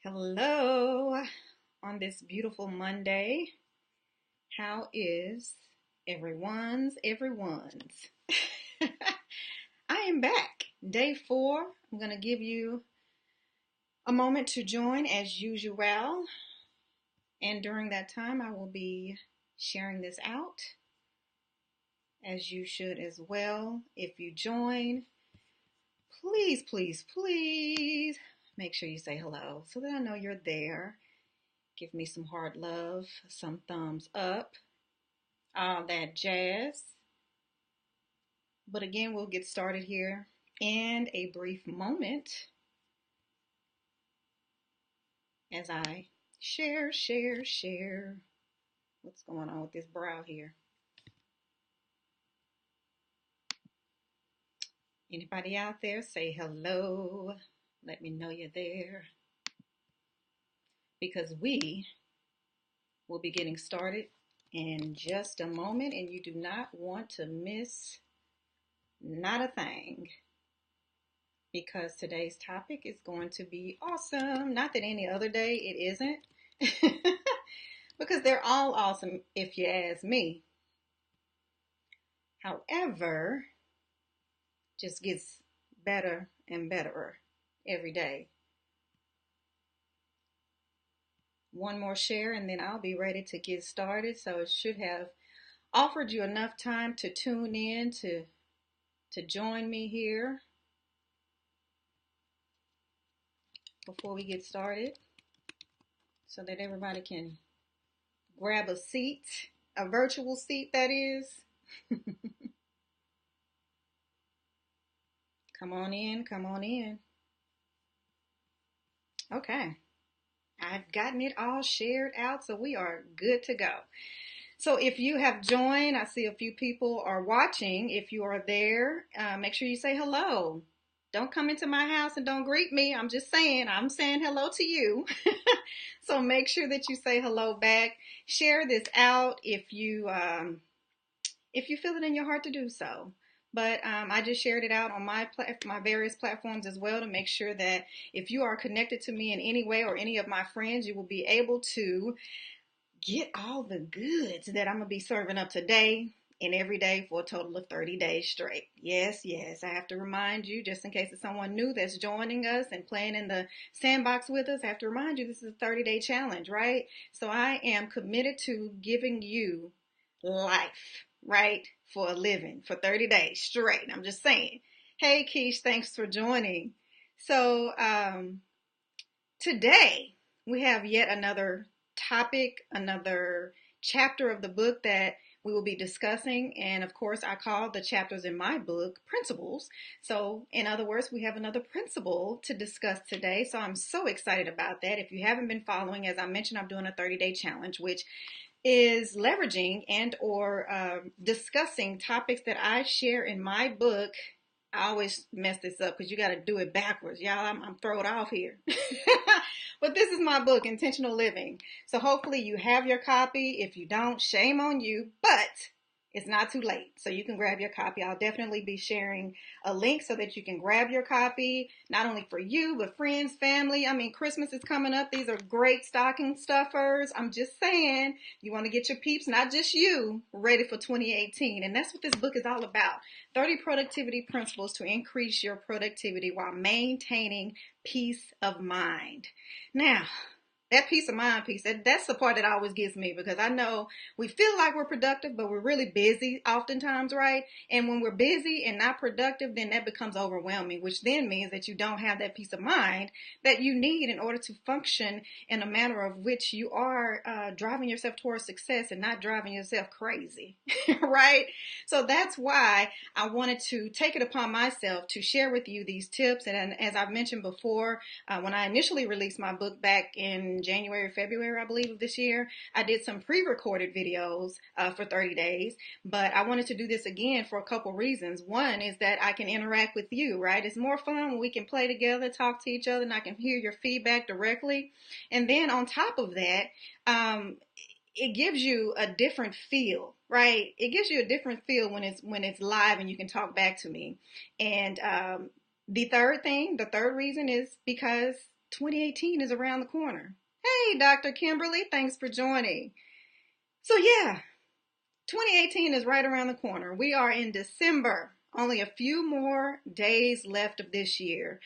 Hello on this beautiful Monday. How is everyone's? I am back. Day 4. I'm going to give you a moment to join as usual. And during that time, I will be sharing this out as you should as well. If you join, please make sure you say hello so that I know you're there. Give me some heart love, some thumbs up, all that jazz. But again, we'll get started here in a brief moment as I share what's going on with this brow here. Anybody out there, say hello. Let me know you're there. Because we will be getting started in just a moment, and you do not want to miss not a thing. Because today's topic is going to be awesome. Not that any other day it isn't. Because they're all awesome if you ask me. However, just gets better and betterer every day. One more share and then I'll be ready to get started. So it should have offered you enough time to tune in to join me here before we get started so that everybody can grab a seat, a virtual seat that is. Come on in. Okay. I've gotten it all shared out, so we are good to go. So if you have joined, I see a few people are watching. If you are there, make sure you say hello. Don't come into my house and don't greet me. I'm just saying, I'm saying hello to you. So make sure that you say hello back. Share this out if you feel it in your heart to do so. But I just shared it out on my various platforms as well to make sure that if you are connected to me in any way or any of my friends, you will be able to get all the goods that I'm going to be serving up today and every day for a total of 30 days straight. Yes, I have to remind you, just in case it's someone new that's joining us and playing in the sandbox with us, I have to remind you this is a 30-day challenge, right? So I am committed to giving you life, right, for a living for 30 days straight. I'm just saying. Hey, Keish, thanks for joining. So today we have yet another topic, another chapter of the book that we will be discussing. And of course, I call the chapters in my book principles. So in other words, we have another principle to discuss today. So I'm so excited about that. If you haven't been following, as I mentioned, I'm doing a 30-day challenge, which is leveraging and or discussing topics that I share in my book. I always mess this up because you got to do it backwards. Y'all, I'm thrown off here. But this is my book, Intentional Living. So hopefully you have your copy. If you don't, shame on you. But it's not too late. So you can grab your copy. I'll definitely be sharing a link so that you can grab your copy, not only for you, but friends, family. I mean, Christmas is coming up. These are great stocking stuffers. I'm just saying, you want to get your peeps, not just you, ready for 2018. And that's what this book is all about. 30 productivity principles to increase your productivity while maintaining peace of mind. Now, that peace of mind piece, that's the part that always gets me, because I know we feel like we're productive, but we're really busy oftentimes, right? And when we're busy and not productive, then that becomes overwhelming, which then means that you don't have that peace of mind that you need in order to function in a manner of which you are driving yourself towards success and not driving yourself crazy, right? So that's why I wanted to take it upon myself to share with you these tips. And as I've mentioned before, when I initially released my book back in January, February, I believe, of this year, I did some pre-recorded videos for 30 days, but I wanted to do this again for a couple reasons. One is that I can interact with you, right? It's more fun when we can play together, talk to each other, and I can hear your feedback directly. And then on top of that, it gives you a different feel, right? It gives you a different feel when it's live and you can talk back to me. And the third reason is because 2018 is around the corner. Hey, Dr. Kimberly, thanks for joining. So yeah, 2018 is right around the corner. We are in December. Only a few more days left of this year.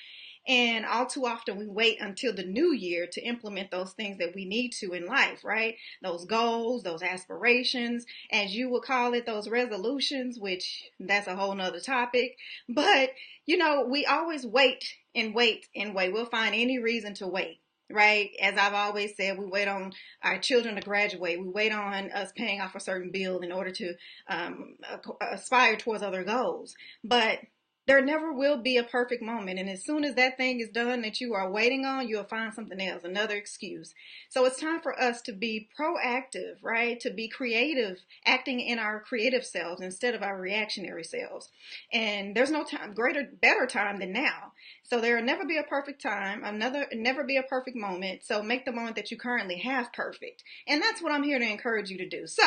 And all too often we wait until the new year to implement those things that we need to in life, right? Those goals, those aspirations, as you would call it, those resolutions, which that's a whole nother topic. But, we always wait and wait and wait. We'll find any reason to wait. Right? As I've always said, we wait on our children to graduate. We wait on us paying off a certain bill in order to aspire towards other goals. But there never will be a perfect moment. And as soon as that thing is done that you are waiting on, you'll find something else, another excuse. So it's time for us to be proactive, right? To be creative, acting in our creative selves instead of our reactionary selves. And there's no time, better time than now. So there will never be a perfect time, never be a perfect moment. So make the moment that you currently have perfect. And that's what I'm here to encourage you to do. So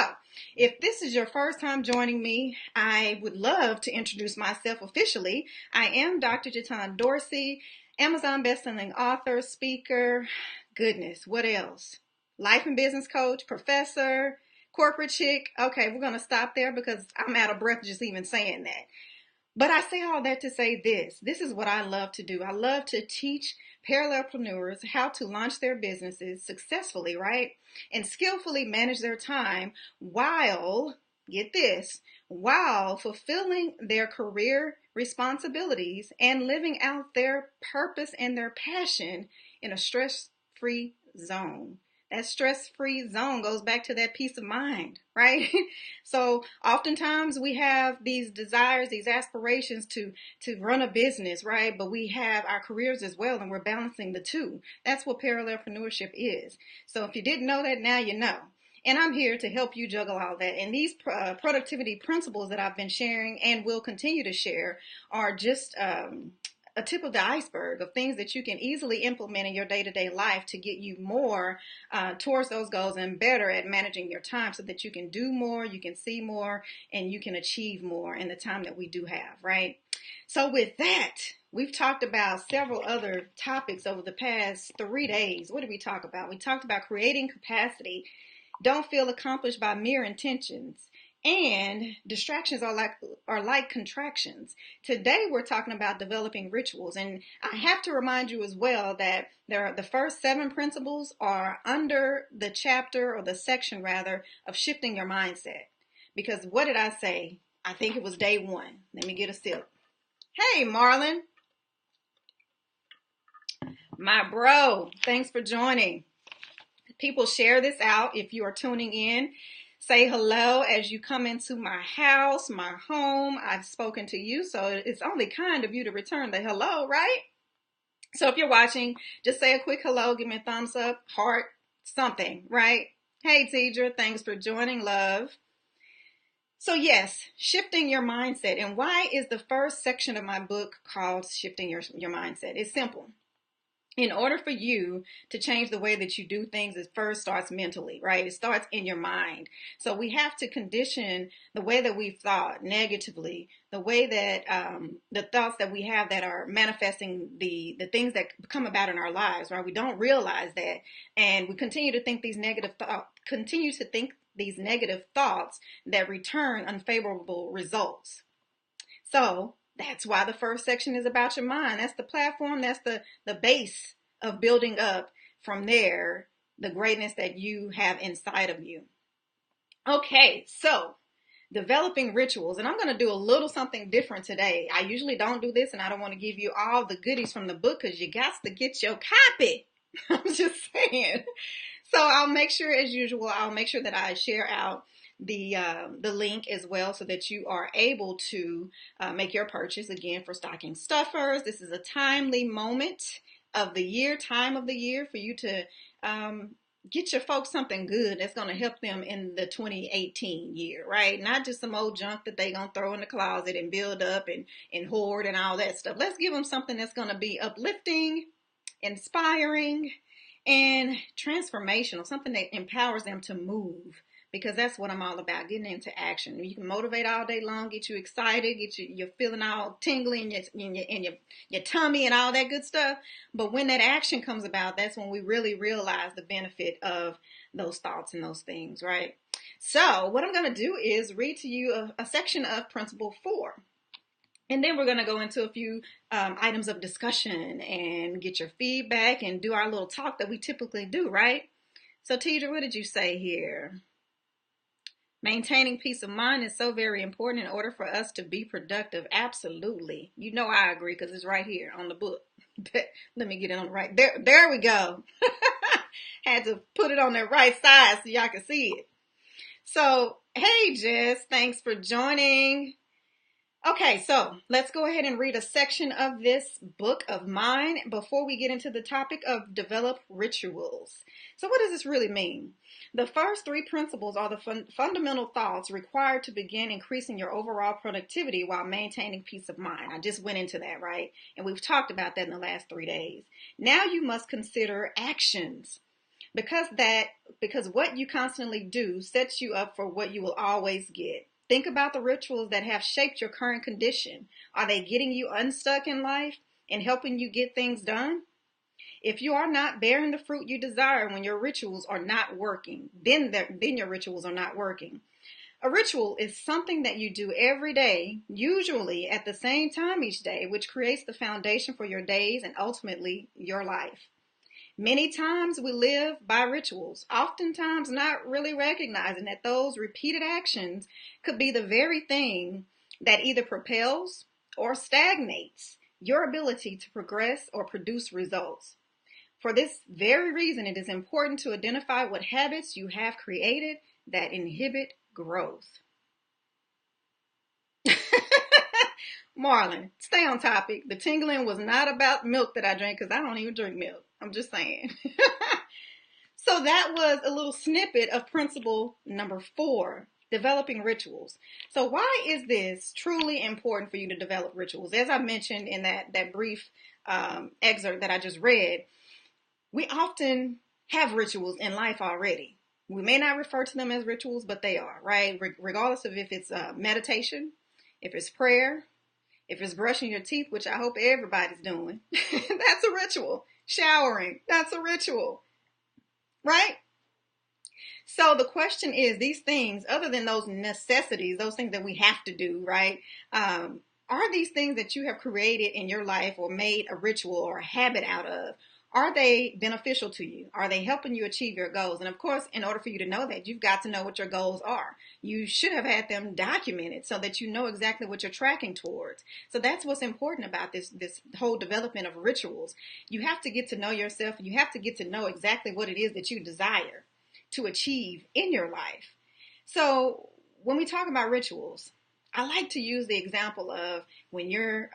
if this is your first time joining me, I would love to introduce myself officially. I am Dr. Jatun Dorsey, Amazon bestselling author, speaker, goodness, what else? Life and business coach, professor, corporate chick. Okay, we're going to stop there because I'm out of breath just even saying that. But I say all that to say this. This is what I love to do. I love to teach parallelpreneurs how to launch their businesses successfully, right? And skillfully manage their time while, get this, while fulfilling their career responsibilities and living out their purpose and their passion in a stress-free zone. That stress-free zone goes back to that peace of mind, right? So oftentimes we have these desires, these aspirations to run a business, right? But we have our careers as well, and we're balancing the two. That's what parallelpreneurship is. So if you didn't know that, now you know. And I'm here to help you juggle all that. And these productivity principles that I've been sharing and will continue to share are just a tip of the iceberg of things that you can easily implement in your day-to-day life to get you more towards those goals and better at managing your time so that you can do more, you can see more, and you can achieve more in the time that we do have, right? So with that, we've talked about several other topics over the past 3 days. What did we talk about? We talked about creating capacity. Don't feel accomplished by mere intentions. And distractions are like contractions. Today we're talking about developing rituals. And I have to remind you as well that the first 7 principles are under the chapter, or the section rather, of shifting your mindset. Because what did I say? I think it was day 1. Let me get a sip. Hey, Marlon. My bro, thanks for joining. People, share this out if you are tuning in. Say hello as you come into my house, my home. I've spoken to you, so it's only kind of you to return the hello, right? So if you're watching, just say a quick hello, give me a thumbs up, heart, something, right? Hey, Tidra, thanks for joining, love. So yes, shifting your mindset. And why is the first section of my book called Shifting Your Mindset? It's simple. In order for you to change the way that you do things, it first starts mentally, right? It starts in your mind. So we have to condition the way that we've thought negatively, the way that the thoughts that we have that are manifesting the things that come about in our lives, right? We don't realize that, and we continue to think these negative thoughts that return unfavorable results. So that's why the first section is about your mind. That's the platform. That's the base of building up from there the greatness that you have inside of you. Okay, so developing rituals. And I'm going to do a little something different today. I usually don't do this, and I don't want to give you all the goodies from the book because you got to get your copy. I'm just saying. So I'll make sure, as usual, that I share out the link as well so that you are able to make your purchase. Again, for stocking stuffers, this is a timely moment of the year, time of the year for you to get your folks something good that's going to help them in the 2018 year, right? Not just some old junk that they going to throw in the closet and build up and hoard and all that stuff. Let's give them something that's going to be uplifting, inspiring, and transformational, something that empowers them to move. because that's what I'm all about, getting into action. You can motivate all day long, get you excited, you're feeling all tingly in your tummy and all that good stuff. But when that action comes about, that's when we really realize the benefit of those thoughts and those things, right? So what I'm going to do is read to you a section of Principle 4. And then we're going to go into a few items of discussion and get your feedback and do our little talk that we typically do, right? So, Teacher, what did you say here? Maintaining peace of mind is so very important in order for us to be productive. Absolutely. You know I agree because it's right here on the book. Let me get it on the right. There we go. Had to put it on the right side so y'all can see it. So, hey, Jess, thanks for joining. Okay, so let's go ahead and read a section of this book of mine before we get into the topic of develop rituals. So what does this really mean? The first 3 principles are the fundamental thoughts required to begin increasing your overall productivity while maintaining peace of mind. I just went into that, right? And we've talked about that in the last 3 days. Now you must consider actions. Because what you constantly do sets you up for what you will always get. Think about the rituals that have shaped your current condition. Are they getting you unstuck in life and helping you get things done? If you are not bearing the fruit you desire when your rituals are not working, then your rituals are not working. A ritual is something that you do every day, usually at the same time each day, which creates the foundation for your days and ultimately your life. Many times we live by rituals, oftentimes not really recognizing that those repeated actions could be the very thing that either propels or stagnates your ability to progress or produce results. For this very reason, it is important to identify what habits you have created that inhibit growth. Marlon, stay on topic. The tingling was not about milk that I drank because I don't even drink milk. I'm just saying. So that was a little snippet of principle number 4, developing rituals. So why is this truly important for you to develop rituals? As I mentioned in that brief excerpt that I just read, we often have rituals in life already. We may not refer to them as rituals, but they are, right? Regardless of if it's meditation, if it's prayer, if it's brushing your teeth, which I hope everybody's doing, that's a ritual. Showering, that's a ritual, right? So the question is, these things, other than those necessities, those things that we have to do, right? Are these things that you have created in your life or made a ritual or a habit out of, are they beneficial to you? Are they helping you achieve your goals? And of course, in order for you to know that, you've got to know what your goals are. You should have had them documented so that you know exactly what you're tracking towards. So that's what's important about this whole development of rituals. You have to get to know yourself. You have to get to know exactly what it is that you desire to achieve in your life. So when we talk about rituals, I like to use the example of when you're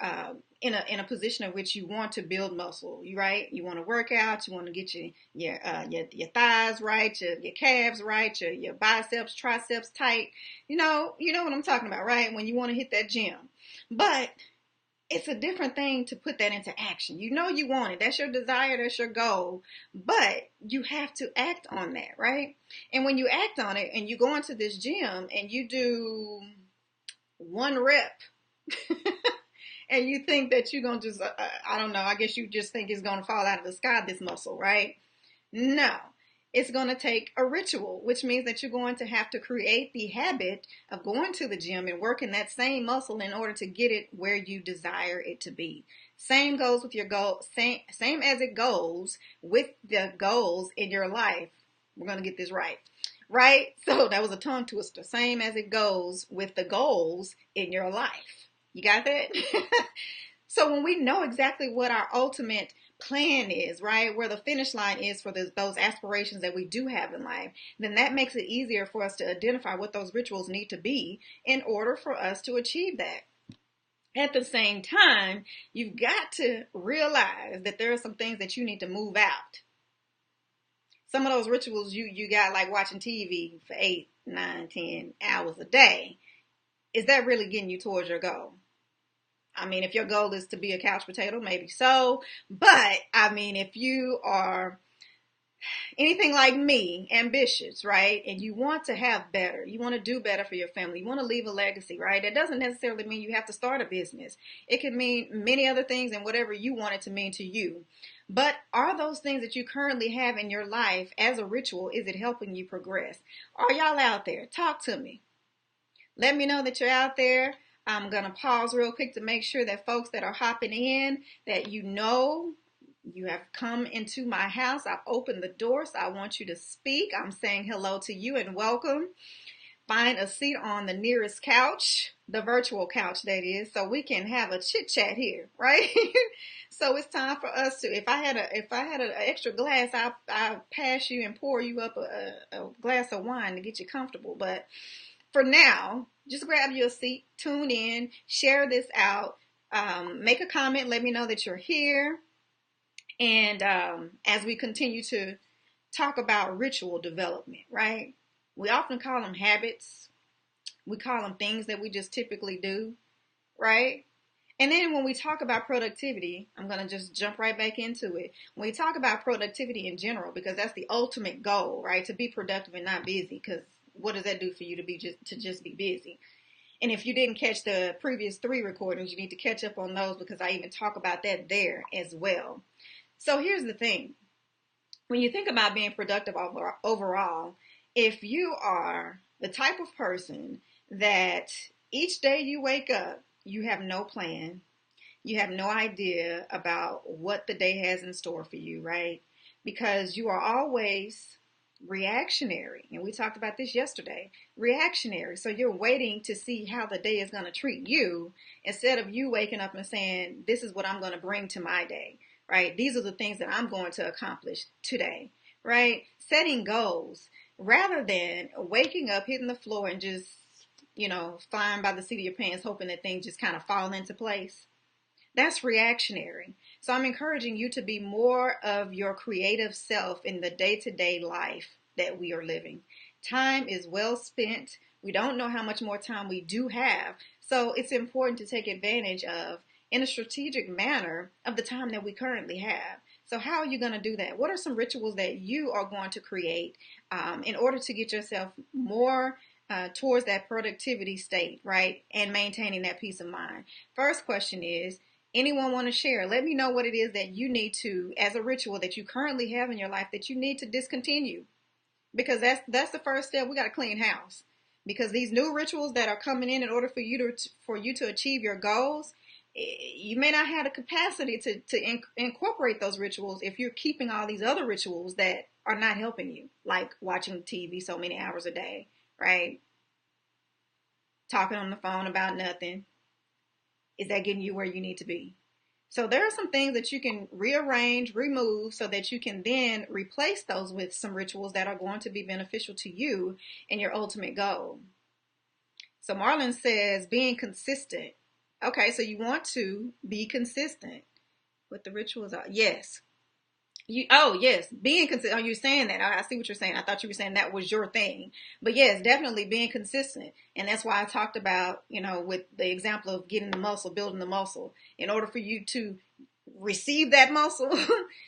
in a position in which you want to build muscle, right? You want to work out, you want to get your thighs right, your calves right, your biceps, triceps tight. You know what I'm talking about, right? When you want to hit that gym. But it's a different thing to put that into action. You know you want it. That's your desire, that's your goal. But you have to act on that, right? And when you act on it and you go into this gym and you do 1 rep and you think that you're going to just, I don't know, I guess you just think it's going to fall out of the sky, this muscle, right? No, it's going to take a ritual, which means that you're going to have to create the habit of going to the gym and working that same muscle in order to get it where you desire it to be. Same goes with your goal, same as it goes with the goals in your life. We're going to get this right. Right? So that was a tongue twister. Same as it goes with the goals in your life. You got that? So when we know exactly what our ultimate plan is, right, where the finish line is for those aspirations that we do have in life, then that makes it easier for us to identify what those rituals need to be in order for us to achieve that. At the same time, you've got to realize that there are some things that you need to move out. Some of those rituals you got, like watching TV for 8, 9, 10 hours a day, is that really getting you towards your goal? I mean, if your goal is to be a couch potato, maybe so. But, I mean, if you are anything like me, ambitious, right? And you want to have better. You want to do better for your family. You want to leave a legacy, right? That doesn't necessarily mean you have to start a business. It can mean many other things and whatever you want it to mean to you. But are those things that you currently have in your life as a ritual, is it helping you progress? Are y'all out there? Talk to me. Let me know that you're out there. I'm going to pause real quick to make sure that folks that are hopping in, that you have come into my house. I've opened the door, so I want you to speak. I'm saying hello to you and welcome. Find a seat on the nearest couch, the virtual couch that is, so we can have a chit chat here, right? So it's time for us to. If I had an extra glass, I'll pass you and pour you up a glass of wine to get you comfortable. But for now, just grab you a seat, tune in, share this out, make a comment, let me know that you're here. And as we continue to talk about ritual development, right? We often call them habits. We call them things that we just typically do, right? And then when we talk about productivity, I'm going to just jump right back into it. When we talk about productivity in general, because that's the ultimate goal, right? To be productive and not busy, because what does that do for you to just be busy? And if you didn't catch the previous 3 recordings, you need to catch up on those because I even talk about that there as well. So here's the thing. When you think about being productive overall, if you are the type of person that each day you wake up, you have no plan, you have no idea about what the day has in store for you, right? Because you are always reactionary. And we talked about this yesterday. Reactionary. So you're waiting to see how the day is going to treat you instead of you waking up and saying, this is what I'm going to bring to my day, right? These are the things that I'm going to accomplish today, right? Setting goals rather than waking up, hitting the floor and just, flying by the seat of your pants, hoping that things just kind of fall into place. That's reactionary. So I'm encouraging you to be more of your creative self in the day-to-day life that we are living. Time is well spent. We don't know how much more time we do have. So it's important to take advantage of, in a strategic manner, of the time that we currently have. So how are you going to do that? What are some rituals that you are going to create in order to get yourself more towards that productivity state, right? And maintaining that peace of mind. First question is, anyone want to share? Let me know what it is that you need to, as a ritual that you currently have in your life, that you need to discontinue. Because that's the first step. We got to clean house. Because these new rituals that are coming in order for you to achieve your goals, you may not have the capacity to incorporate those rituals if you're keeping all these other rituals that are not helping you, like watching TV so many hours a day, right? Talking on the phone about nothing. Is that getting you where you need to be? So there are some things that you can rearrange, remove, so that you can then replace those with some rituals that are going to be beneficial to you and your ultimate goal. So Marlon says, being consistent. Okay, so you want to be consistent with the rituals. Yes. Yes, being consistent. Are you saying that? I see what you're saying. I thought you were saying that was your thing. But yes, definitely being consistent. And that's why I talked about, with the example of getting the muscle, building the muscle. In order for you to receive that muscle,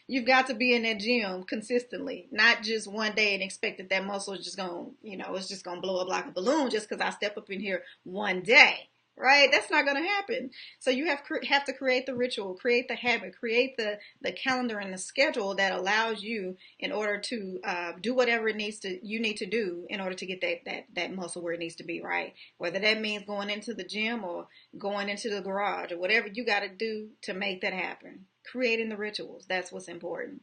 you've got to be in that gym consistently, not just one day and expect that muscle is just going to, it's just going to blow up like a balloon just because I step up in here one day. Right? That's not going to happen. So you have to create the ritual, create the habit, create the calendar and the schedule that allows you in order to do whatever you need to do in order to get that muscle where it needs to be, right? Whether that means going into the gym or going into the garage or whatever you got to do to make that happen. Creating the rituals. That's what's important.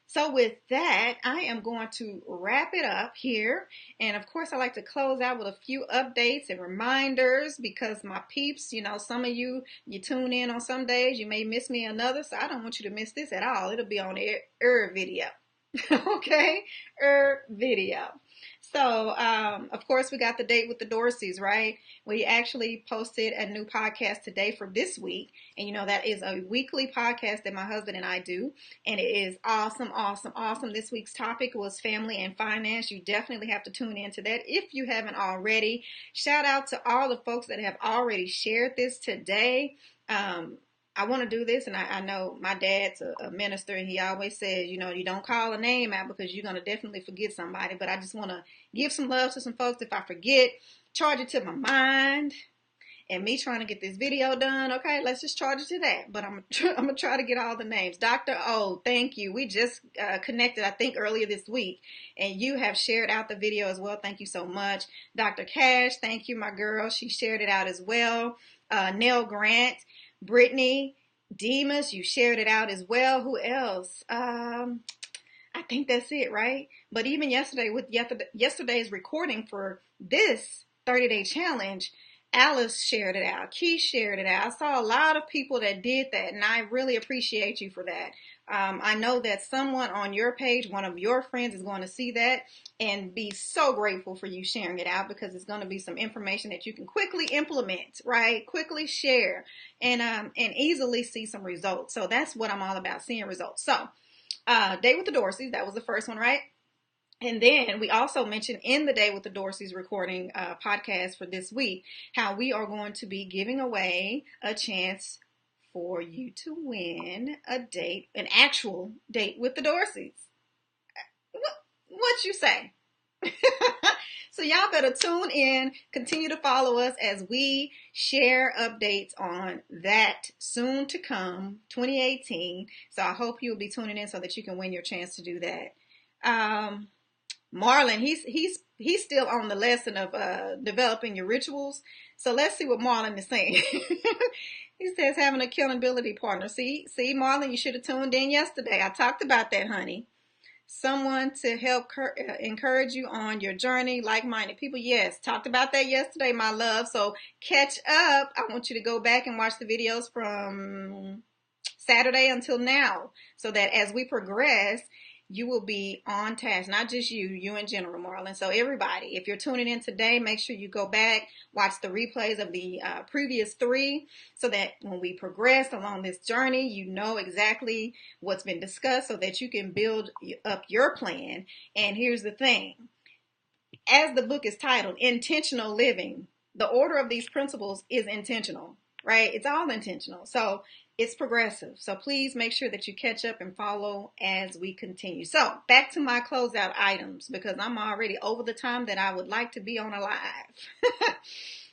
So with that, I am going to wrap it up here. And of course, I like to close out with a few updates and reminders because my peeps, some of you tune in on some days, you may miss me another. So I don't want you to miss this at all. It'll be on video. Okay? Video. So, of course, we got the date with the Dorseys, right? We actually posted a new podcast today for this week. And, that is a weekly podcast that my husband and I do. And it is awesome, awesome, awesome. This week's topic was family and finance. You definitely have to tune into that if you haven't already. Shout out to all the folks that have already shared this today. I want to do this, and I know my dad's a minister, and he always says, you know, you don't call a name out because you're going to definitely forget somebody. But I just want to give some love to some folks. If I forget, charge it to my mind. And me trying to get this video done, okay, let's just charge it to that. But I'm gonna try to get all the names. Dr. O, thank you. We just connected, I think, earlier this week, and you have shared out the video as well. Thank you so much. Dr. Cash, thank you, my girl. She shared it out as well. Nell Grant, Brittany, Demas, you shared it out as well. Who else? I think that's it, right? But even yesterday, with yesterday's recording for this 30-day challenge, Alice shared it out. Key shared it out. I saw a lot of people that did that, and I really appreciate you for that. I know that someone on your page, one of your friends, is going to see that and be so grateful for you sharing it out, because it's going to be some information that you can quickly implement, right? Quickly share and easily see some results. So that's what I'm all about, seeing results. So Day with the Dorseys, that was the first one, right? And then we also mentioned in the Day with the Dorseys recording podcast for this week how we are going to be giving away a chance for you to win a date, an actual date with the Dorseys. What you say? So y'all better tune in, continue to follow us as we share updates on that soon to come 2018. So I hope you'll be tuning in so that you can win your chance to do that. Marlon, he's still on the lesson of developing your rituals. So let's see what Marlon is saying. He says having a accountability partner. See, Marlon, you should have tuned in yesterday. I talked about that, honey. Someone to help encourage you on your journey, like-minded people. Yes, talked about that yesterday, my love. So catch up. I want you to go back and watch the videos from Saturday until now, so that as we progress, you will be on task. Not just you in general, Marlon. So everybody, if you're tuning in today, make sure you go back, watch the replays of the previous 3, so that when we progress along this journey, you know exactly what's been discussed, so that you can build up your plan. And here's the thing. As the book is titled, Intentional Living, the order of these principles is intentional, right? It's all intentional. So it's progressive. So please make sure that you catch up and follow as we continue. So back to my closeout items, because I'm already over the time that I would like to be on a live.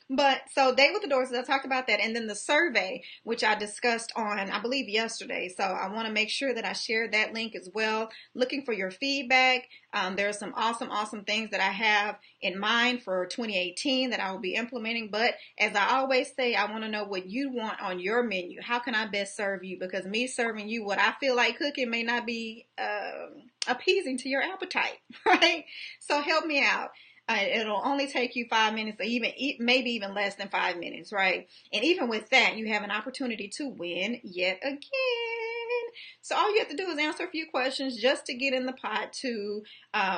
But so Day with the Dorsey, I talked about that. And then the survey, which I discussed on, I believe, yesterday. So I want to make sure that I share that link as well. Looking for your feedback. There are some awesome things that I have in mind for 2018 that I will be implementing. But as I always say, I want to know what you want on your menu. How can I best serve you? Because me serving you what I feel like cooking may not be appeasing to your appetite, right? So help me out. It'll only take you 5 minutes, or maybe even less than 5 minutes, right? And even with that, you have an opportunity to win yet again. So all you have to do is answer a few questions just to get in the pot to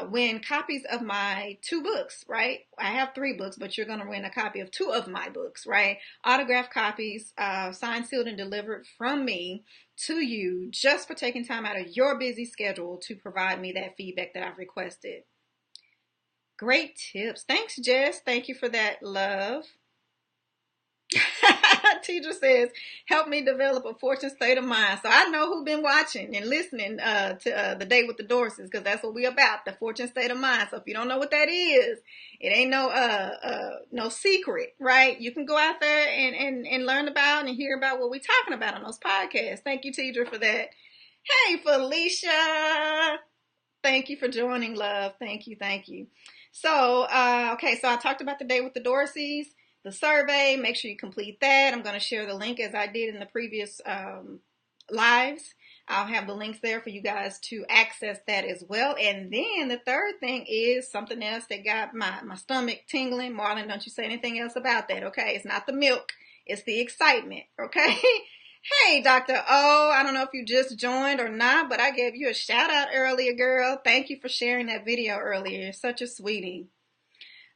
win copies of my 2 books, right? I have 3 books, but you're going to win a copy of 2 of my books, right? Autographed copies, signed, sealed, and delivered from me to you, just for taking time out of your busy schedule to provide me that feedback that I've requested. Great tips. Thanks, Jess. Thank you for that, love. Teacher says, help me develop a fortune state of mind. So I know who's been watching and listening to the Day with the Dorseys, because that's what we're about, the fortune state of mind. So if you don't know what that is, it ain't no secret, right? You can go out there and learn about and hear about what we're talking about on those podcasts. Thank you, teacher, for that. Hey, Felicia. Thank you for joining, love. Thank you. So, okay, so I talked about the Day with the Dorseys, the survey. Make sure you complete that. I'm going to share the link as I did in the previous lives. I'll have the links there for you guys to access that as well. And then the third thing is something else that got my stomach tingling. Marlon, don't you say anything else about that, okay? It's not the milk. It's the excitement, okay? Hey, Dr. O, I don't know if you just joined or not, but I gave you a shout out earlier, girl. Thank you for sharing that video earlier. You're such a sweetie.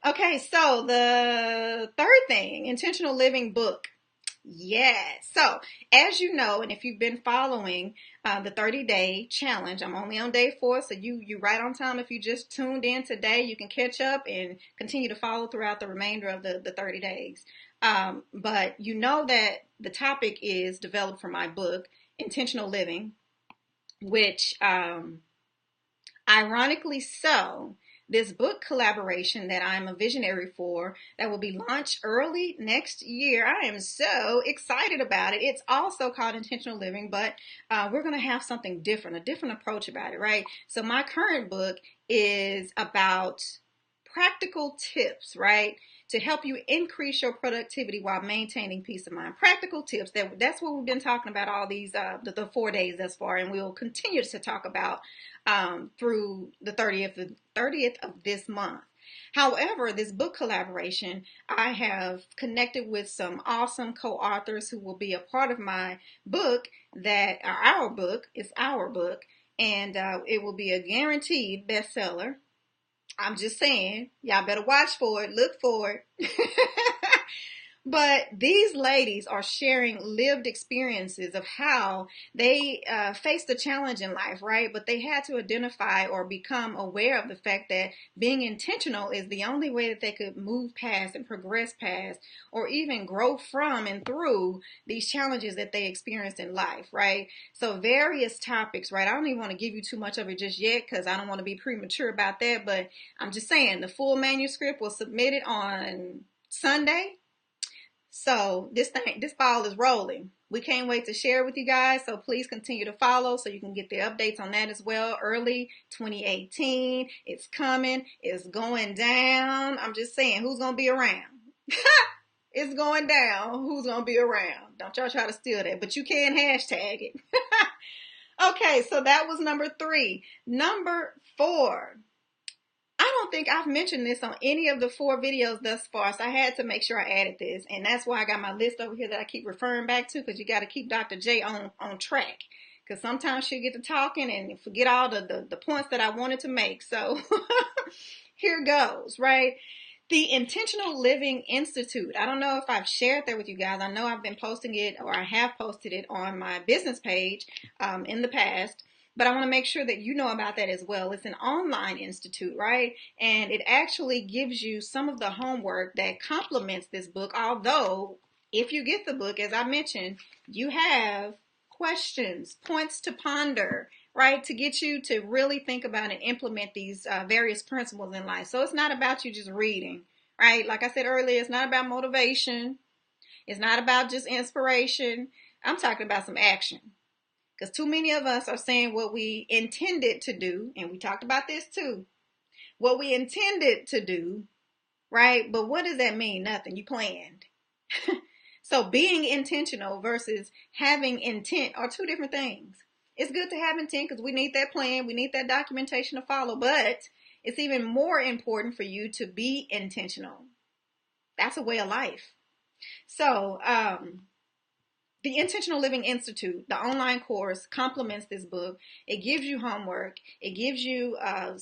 Okay, so the third thing, intentional living book. Yes. So as you know, and if you've been following the 30-day challenge, I'm only on day 4, so you right on time. If you just tuned in today, you can catch up and continue to follow throughout the remainder of the 30 days. But you know that the topic is developed from my book, Intentional Living, which, ironically so, this book collaboration that I'm a visionary for that will be launched early next year. I am so excited about it. It's also called Intentional Living, but we're going to have something different, a different approach about it, right? So my current book is about practical tips, right? To help you increase your productivity while maintaining peace of mind. Practical tips. That's what we've been talking about all these the 4 days thus far, and we'll continue to talk about through the 30th of this month. However, this book collaboration, I have connected with some awesome co-authors who will be a part of my book that are our book. It's our book, and it will be a guaranteed bestseller. I'm just saying, y'all better watch for it, look for it. But these ladies are sharing lived experiences of how they faced a challenge in life, right? But they had to identify or become aware of the fact that being intentional is the only way that they could move past and progress past or even grow from and through these challenges that they experienced in life, right? So various topics, right? I don't even want to give you too much of it just yet because I don't want to be premature about that. But I'm just saying the full manuscript was submitted on Sunday. So this ball is rolling. We can't wait to share with you guys. So please continue to follow so you can get the updates on that as well. Early 2018, it's coming. It's going down. I'm just saying, who's going to be around? It's going down. Who's going to be around? Don't y'all try to steal that, but you can hashtag it. Okay, so that was number 3. Number 4. I don't think I've mentioned this on any of the 4 videos thus far, so I had to make sure I added this, and that's why I got my list over here that I keep referring back to, because you got to keep Dr. J on track, because sometimes she'll get to talking and forget all the points that I wanted to make. So here goes, right? The Intentional Living Institute. I don't know if I've shared that with you guys. I know I've been posting it, or I have posted it on my business page in the past. But I want to make sure that you know about that as well. It's an online institute, right? And it actually gives you some of the homework that complements this book. Although, if you get the book, as I mentioned, you have questions, points to ponder, right? To get you to really think about and implement these various principles in life. So it's not about you just reading, right? Like I said earlier, it's not about motivation. It's not about just inspiration. I'm talking about some action. Because too many of us are saying what we intended to do, and we talked about this too. What we intended to do, right? But what does that mean? Nothing. You planned. So being intentional versus having intent are 2 different things. It's good to have intent because we need that plan. We need that documentation to follow. But it's even more important for you to be intentional. That's a way of life. So, the Intentional Living Institute, the online course, complements this book. It gives you homework. It gives you I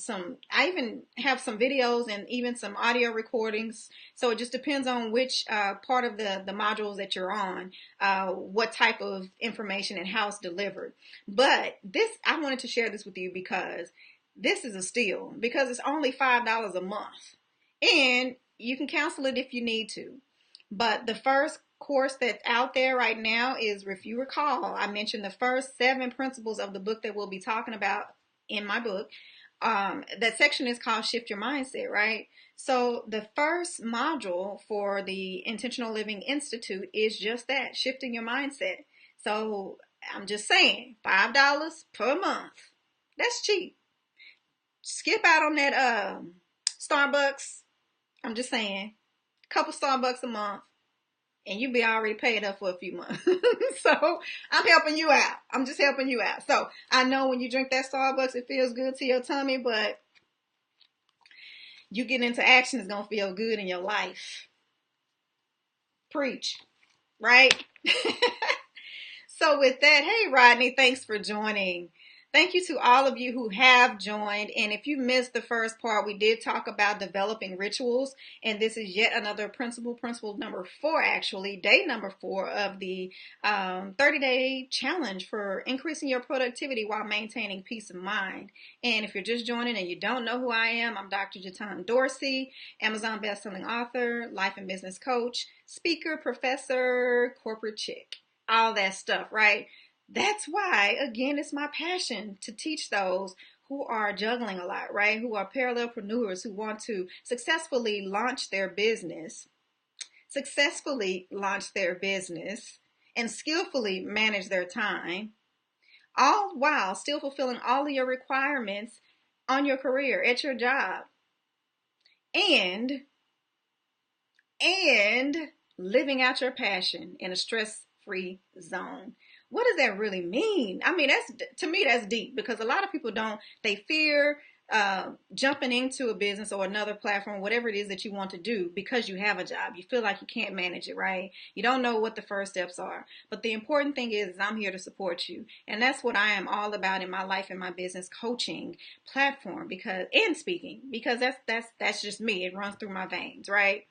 even have some videos and even some audio recordings. So it just depends on which part of the modules that you're on, what type of information and how it's delivered. But I wanted to share this with you because this is a steal, because it's only $5 a month. And you can cancel it if you need to. But the first course that's out there right now is, if you recall, I mentioned the first 7 principles of the book that we'll be talking about in my book. That section is called Shift Your Mindset, right? So the first module for the Intentional Living Institute is just that, shifting your mindset. So I'm just saying, $5 per month. That's cheap. Skip out on that Starbucks. I'm just saying, a couple Starbucks a month, and you'll be already paid up for a few months. So I'm helping you out. I'm just helping you out. So I know when you drink that Starbucks, it feels good to your tummy, but you get into action, it's going to feel good in your life. Preach, right? So with that, hey, Rodney, thanks for joining Thank you to all of you who have joined. And if you missed the first part, we did talk about developing rituals. And this is yet another principle number 4, actually, day number 4 of the 30-day challenge for increasing your productivity while maintaining peace of mind. And if you're just joining and you don't know who I am, I'm Dr. Jatun Dorsey, Amazon bestselling author, life and business coach, speaker, professor, corporate chick, all that stuff, right? That's why, again, it's my passion to teach those who are juggling a lot, right? Who are parallelpreneurs who want to successfully launch their business, and skillfully manage their time, all while still fulfilling all of your requirements on your career, at your job, and living out your passion in a stress-free zone. What does that really mean? I mean, to me, that's deep, because a lot of people they fear jumping into a business or another platform, whatever it is that you want to do, because you have a job. You feel like you can't manage it, right? You don't know what the first steps are. But the important thing is I'm here to support you. And that's what I am all about in my life and my business coaching platform, and speaking, because that's just me. It runs through my veins, right?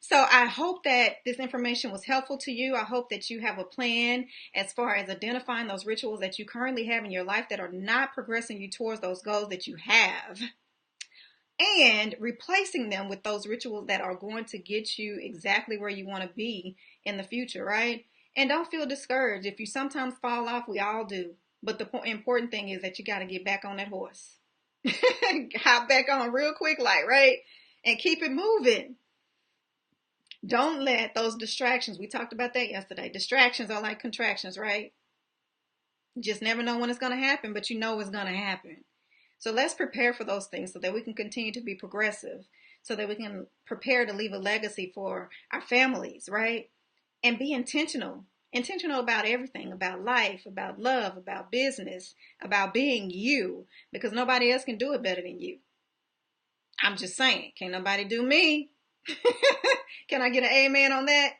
So I hope that this information was helpful to you. I hope that you have a plan as far as identifying those rituals that you currently have in your life that are not progressing you towards those goals that you have, and replacing them with those rituals that are going to get you exactly where you want to be in the future, right? And don't feel discouraged. If you sometimes fall off, we all do. But the important thing is that you got to get back on that horse. Hop back on real quick, right? And keep it moving. Don't let those distractions, we talked about that yesterday. Distractions are like contractions, right? You just never know when it's going to happen, but you know it's going to happen. So let's prepare for those things so that we can continue to be progressive, so that we can prepare to leave a legacy for our families, right? And be intentional about everything, about life, about love, about business, about being you, because nobody else can do it better than you. I'm just saying, can't nobody do me. Can I get an amen on that?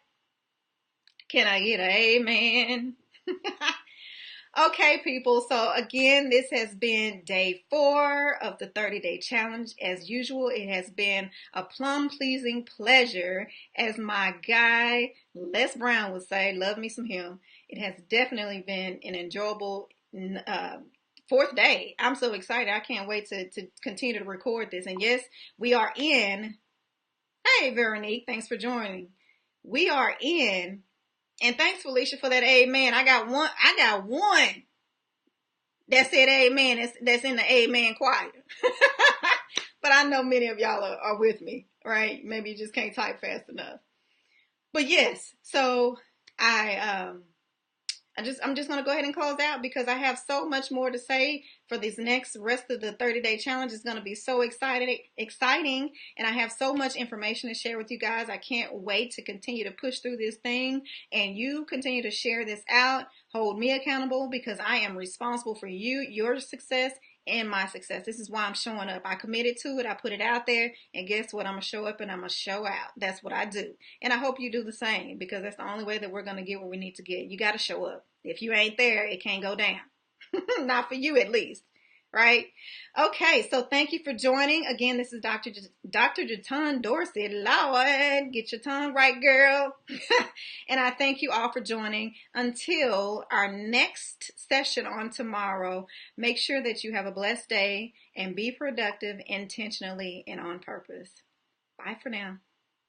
Can I get an amen? Okay, people. So again, this has been day 4 of the 30-day challenge. As usual, it has been a plum-pleasing pleasure, as my guy Les Brown would say. Love me some him. It has definitely been an enjoyable 4th day. I'm so excited. I can't wait to continue to record this. And yes, we are in. Hey, Veronique, thanks for joining. We are in, and thanks, Felicia, for that amen. I got one that said amen. That's in the amen choir. But I know many of y'all are with me, right? Maybe you just can't type fast enough. But yes, so I'm just going to go ahead and close out, because I have so much more to say for this next rest of the 30-day challenge. It's going to be so exciting, and I have so much information to share with you guys. I can't wait to continue to push through this thing, and you continue to share this out. Hold me accountable, because I am responsible for you, your success, and my success. This is why I'm showing up. I committed to it. I put it out there, and guess what? I'm going to show up and I'm going to show out. That's what I do. And I hope you do the same, because that's the only way that we're going to get where we need to get. You got to show up. If you ain't there, it can't go down. Not for you, at least. Right? Okay, so thank you for joining. Again, this is Dr. Jatun Dorsey. Lord, get your tongue right, girl. And I thank you all for joining. Until our next session on tomorrow, make sure that you have a blessed day and be productive intentionally and on purpose. Bye for now.